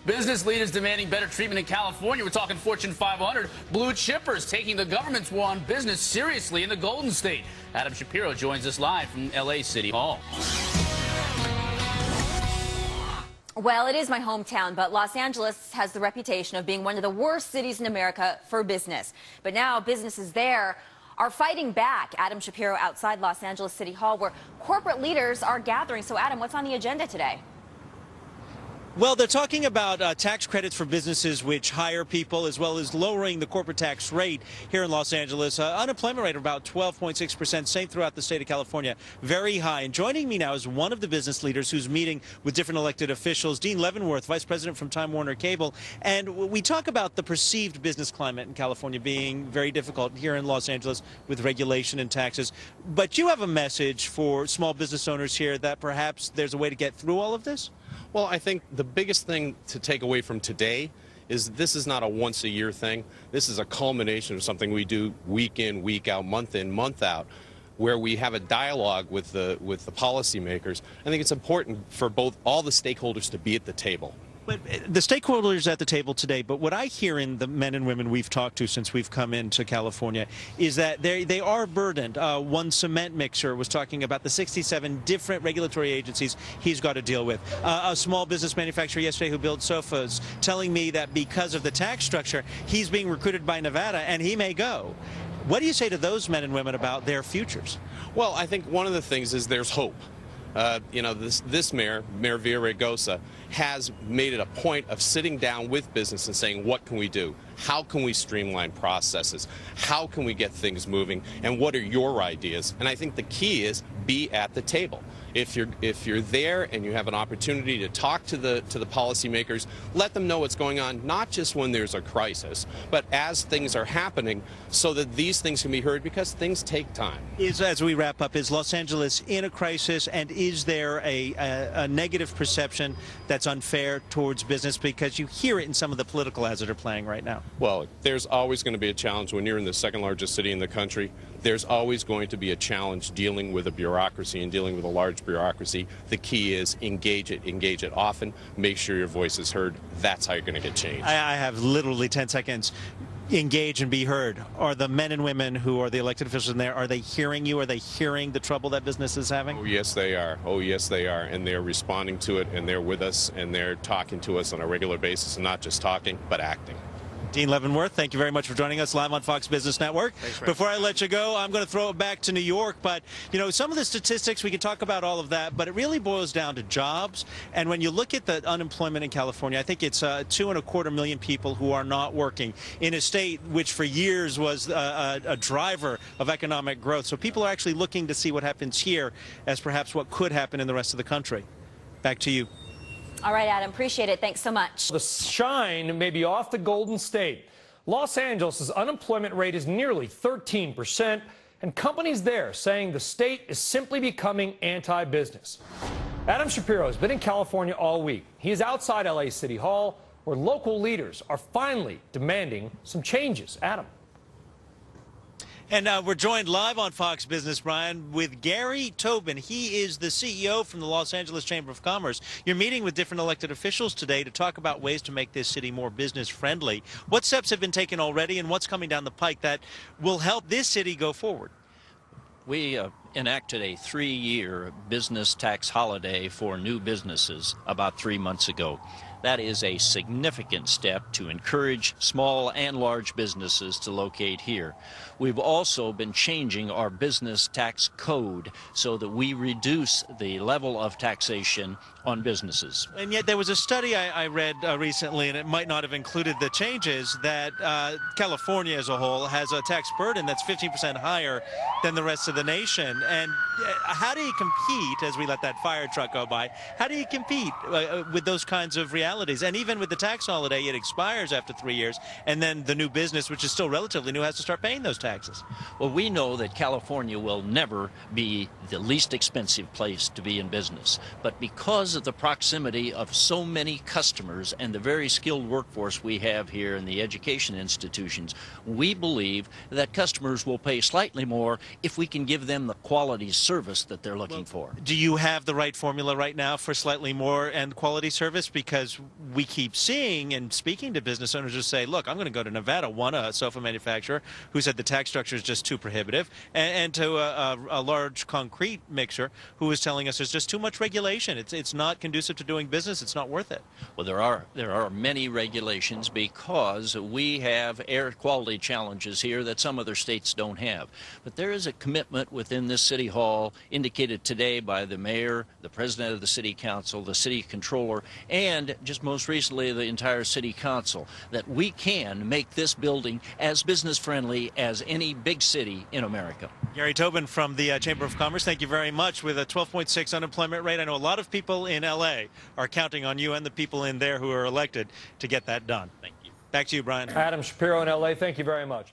Business leaders demanding better treatment in California. We're talking Fortune 500 blue chippers taking the government's war on business seriously in the Golden State. Adam Shapiro joins us live from LA City Hall. Well, it is my hometown, but Los Angeles has the reputation of being one of the worst cities in America for business. But now businesses there are fighting back. Adam Shapiro outside Los Angeles City Hall, where corporate leaders are gathering. So, Adam, what's on the agenda today? Well, they're talking about tax credits for businesses which hire people, as well as lowering the corporate tax rate here in Los Angeles. Unemployment rate of about 12.6%, same throughout the state of California, very high. And joining me now is one of the business leaders who's meeting with different elected officials, Dean Leavenworth, vice president from Time Warner Cable. And we talk about the perceived business climate in California being very difficult here in Los Angeles with regulation and taxes. But you have a message for small business owners here that perhaps there's a way to get through all of this? Well, I think the biggest thing to take away from today is this is not a once-a-year thing. This is a culmination of something we do week in, week out, month in, month out, where we have a dialogue with the policymakers. I think it's important for all the stakeholders to be at the table. But the stakeholders at the table today, but what I hear in the men and women we've talked to since we've come into California is that they are burdened. One cement mixer was talking about the 67 different regulatory agencies he's got to deal with. A small business manufacturer yesterday who builds sofas telling me that because of the tax structure, he's being recruited by Nevada and he may go. What do you say to those men and women about their futures? Well, I think one of the things is there's hope. This mayor, Mayor Villaraigosa, has made it a point of sitting down with business and saying, what can we do? How can we streamline processes? How can we get things moving? And what are your ideas? And I think the key is be at the table. If you're there and you have an opportunity to talk to the policymakers, let them know what's going on, not just when there's a crisis, but as things are happening, so that these things can be heard, because things take time. As we wrap up, is Los Angeles in a crisis, and is there a negative perception that's unfair towards business? Because you hear it in some of the political ads that are playing right now. Well, there's always going to be a challenge when you're in the second largest city in the country. There's always going to be a challenge dealing with a bureaucracy and dealing with a large bureaucracy. The key is engage it often, make sure your voice is heard. That's how you're going to get change. I have literally 10 seconds. Engage and be heard. Are the men and women who are the elected officials in there, are they hearing you? Are they hearing the trouble that business is having? Oh, yes, they are. Oh, yes, they are. And they're responding to it, and they're with us, and they're talking to us on a regular basis, and not just talking, but acting. Dean Leavenworth, thank you very much for joining us live on Fox Business Network. Thanks, Before I let you go, I'm going to throw it back to New York. But, you know, some of the statistics, we can talk about all of that, but it really boils down to jobs. And when you look at the unemployment in California, I think it's 2.25 million people who are not working in a state which for years was a driver of economic growth. So people are actually looking to see what happens here as perhaps what could happen in the rest of the country. Back to you. All right, Adam, appreciate it. Thanks so much. The shine may be off the Golden State. Los Angeles' unemployment rate is nearly 13%, and companies there saying the state is simply becoming anti-business. Adam Shapiro has been in California all week. He is outside LA City Hall, where local leaders are finally demanding some changes. Adam. And we're joined live on Fox Business, Brian, with Gary Tobin. He is the CEO from the Los Angeles Chamber of Commerce. You're meeting with different elected officials today to talk about ways to make this city more business-friendly. What steps have been taken already, and what's coming down the pike that will help this city go forward? We enacted a 3-year business tax holiday for new businesses about 3 months ago. That is a significant step to encourage small and large businesses to locate here. We've also been changing our business tax code so that we reduce the level of taxation on businesses. And yet there was a study I read recently, and it might not have included the changes, that California as a whole has a tax burden that's 15% higher than the rest of the nation. And how do you compete, as we let that fire truck go by, how do you compete with those kinds of realities? And even with the tax holiday, it expires after 3 years, and then the new business, which is still relatively new, has to start paying those taxes. Well, we know that California will never be the least expensive place to be in business. But because because of the proximity of so many customers and the very skilled workforce we have here in the education institutions, we believe that customers will pay slightly more if we can give them the quality service that they're looking for. Do you have the right formula right now for slightly more and quality service? Because we keep seeing and speaking to business owners who say, look, I'm going to go to Nevada, a sofa manufacturer who said the tax structure is just too prohibitive, and to a large concrete mixer who was telling us there's just too much regulation. It's not conducive to doing business. It's not worth it. Well, there are many regulations because we have air quality challenges here that some other states don't have. But there is a commitment within this City Hall indicated today by the mayor, the president of the City Council, the city controller, and just most recently the entire City Council, that we can make this building as business friendly as any big city in America. Gary Tobin from the Chamber of Commerce, thank you very much. With a 12.6 unemployment rate, I know a lot of people in L.A. are counting on you and the people in there who are elected to get that done. Thank you. Back to you, Brian. Adam Shapiro in L.A., thank you very much.